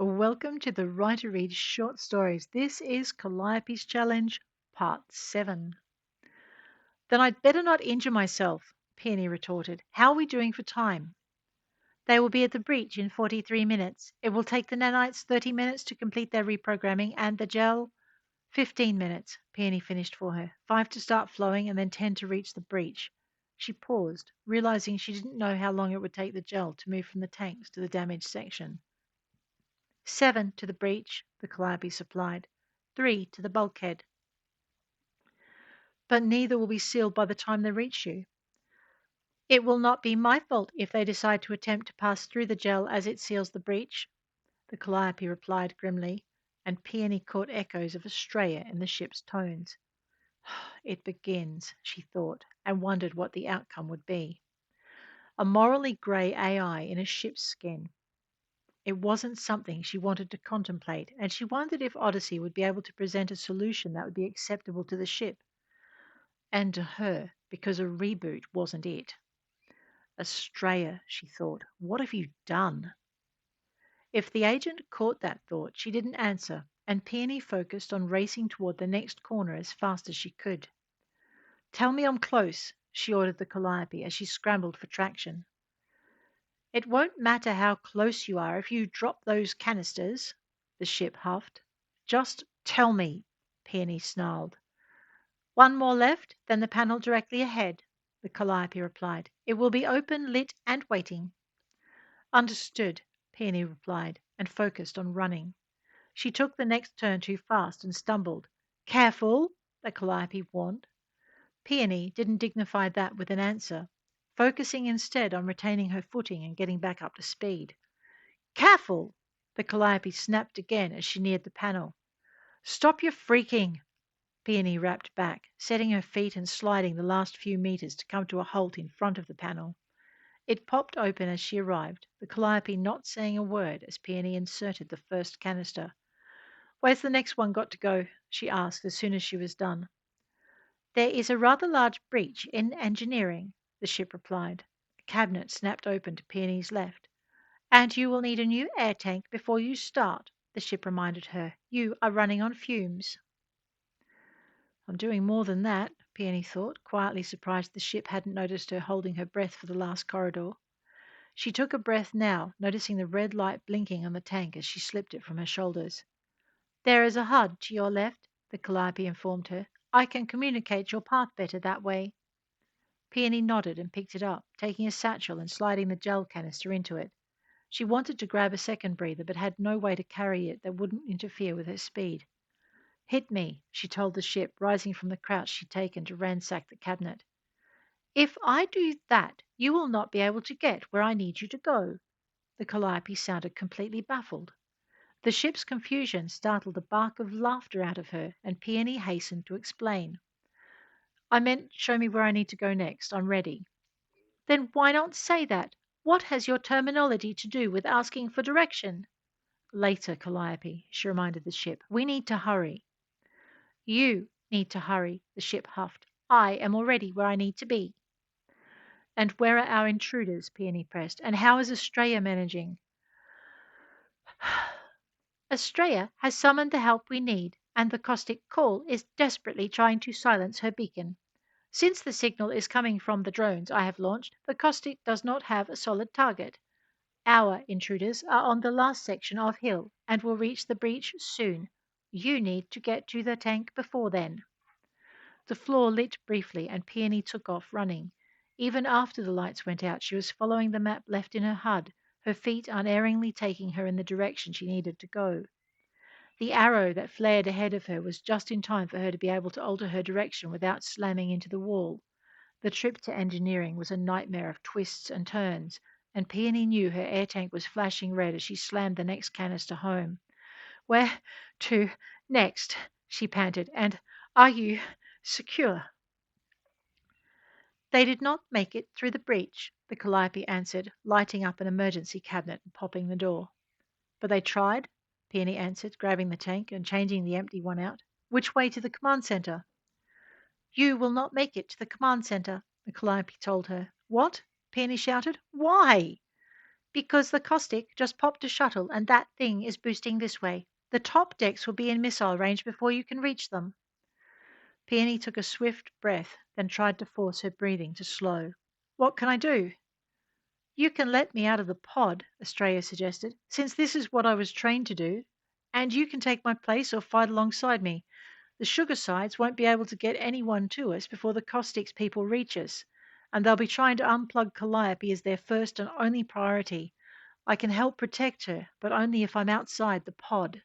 Welcome to the Writer Reads Short Stories. This is Calliope's Challenge, Part 7. Then I'd better not injure myself, Peony retorted. How are we doing for time? They will be at the breach in 43 minutes. It will take the nanites 30 minutes to complete their reprogramming and the gel 15 minutes, Peony finished for her. 5 to start flowing and then 10 to reach the breach. She paused, realizing she didn't know how long it would take the gel to move from the tanks to the damaged section. 7 to the breach, the Calliope supplied. 3 to the bulkhead. But neither will be sealed by the time they reach you. It will not be my fault if they decide to attempt to pass through the gel as it seals the breach, the Calliope replied grimly, and Peony caught echoes of Australia in the ship's tones. It begins, she thought, and wondered what the outcome would be. A morally grey AI in a ship's skin. It wasn't something she wanted to contemplate, and she wondered if Odyssey would be able to present a solution that would be acceptable to the ship. And to her, because a reboot wasn't it. Australia, she thought, what have you done? If the agent caught that thought, she didn't answer, and Peony focused on racing toward the next corner as fast as she could. Tell me I'm close, she ordered the Calliope as she scrambled for traction. It won't matter how close you are if you drop those canisters, the ship huffed. Just tell me, Peony snarled. One more left, then the panel directly ahead, the Calliope replied. It will be open, lit, and waiting. Understood, Peony replied, and focused on running. She took the next turn too fast and stumbled. Careful, the Calliope warned. Peony didn't dignify that with an answer, focusing instead on retaining her footing and getting back up to speed. Careful! The Calliope snapped again as she neared the panel. Stop your freaking! Peony rapped back, setting her feet and sliding the last few meters to come to a halt in front of the panel. It popped open as she arrived, the Calliope not saying a word as Peony inserted the first canister. Where's the next one got to go? She asked as soon as she was done. There is a rather large breach in engineering, the ship replied. A cabinet snapped open to Peony's left. And you will need a new air tank before you start, the ship reminded her. You are running on fumes. I'm doing more than that, Peony thought, quietly surprised the ship hadn't noticed her holding her breath for the last corridor. She took a breath now, noticing the red light blinking on the tank as she slipped it from her shoulders. There is a HUD to your left, the Calliope informed her. I can communicate your path better that way. Peony nodded and picked it up, taking a satchel and sliding the gel canister into it. She wanted to grab a second breather, but had no way to carry it that wouldn't interfere with her speed. Hit me, she told the ship, rising from the crouch she'd taken to ransack the cabinet. If I do that, you will not be able to get where I need you to go. The Calliope sounded completely baffled. The ship's confusion startled a bark of laughter out of her, and Peony hastened to explain. I meant show me where I need to go next. I'm ready. Then why not say that? What has your terminology to do with asking for direction? Later, Calliope, she reminded the ship. We need to hurry. You need to hurry, the ship huffed. I am already where I need to be. And where are our intruders? Peony pressed. And how is Australia managing? Australia has summoned the help we need, and the caustic call is desperately trying to silence her beacon. Since the signal is coming from the drones I have launched, the caustic does not have a solid target. Our intruders are on the last section of hill and will reach the breach soon. You need to get to the tank before then. The floor lit briefly and Peony took off running. Even after the lights went out, she was following the map left in her HUD, her feet unerringly taking her in the direction she needed to go. The arrow that flared ahead of her was just in time for her to be able to alter her direction without slamming into the wall. The trip to engineering was a nightmare of twists and turns, and Peony knew her air tank was flashing red as she slammed the next canister home. Where to next? She panted. And are you secure? They did not make it through the breach, the Calliope answered, lighting up an emergency cabinet and popping the door. But they tried, Peony answered, grabbing the tank and changing the empty one out. Which way to the command center? You will not make it to the command center, the Calliope told her. What? Peony shouted. Why? Because the caustic just popped a shuttle and that thing is boosting this way. The top decks will be in missile range before you can reach them. Peony took a swift breath, then tried to force her breathing to slow. What can I do? You can let me out of the pod, Australia suggested, since this is what I was trained to do, and you can take my place or fight alongside me. The sugar sides won't be able to get anyone to us before the caustics people reach us, and they'll be trying to unplug Calliope as their first and only priority. I can help protect her, but only if I'm outside the pod.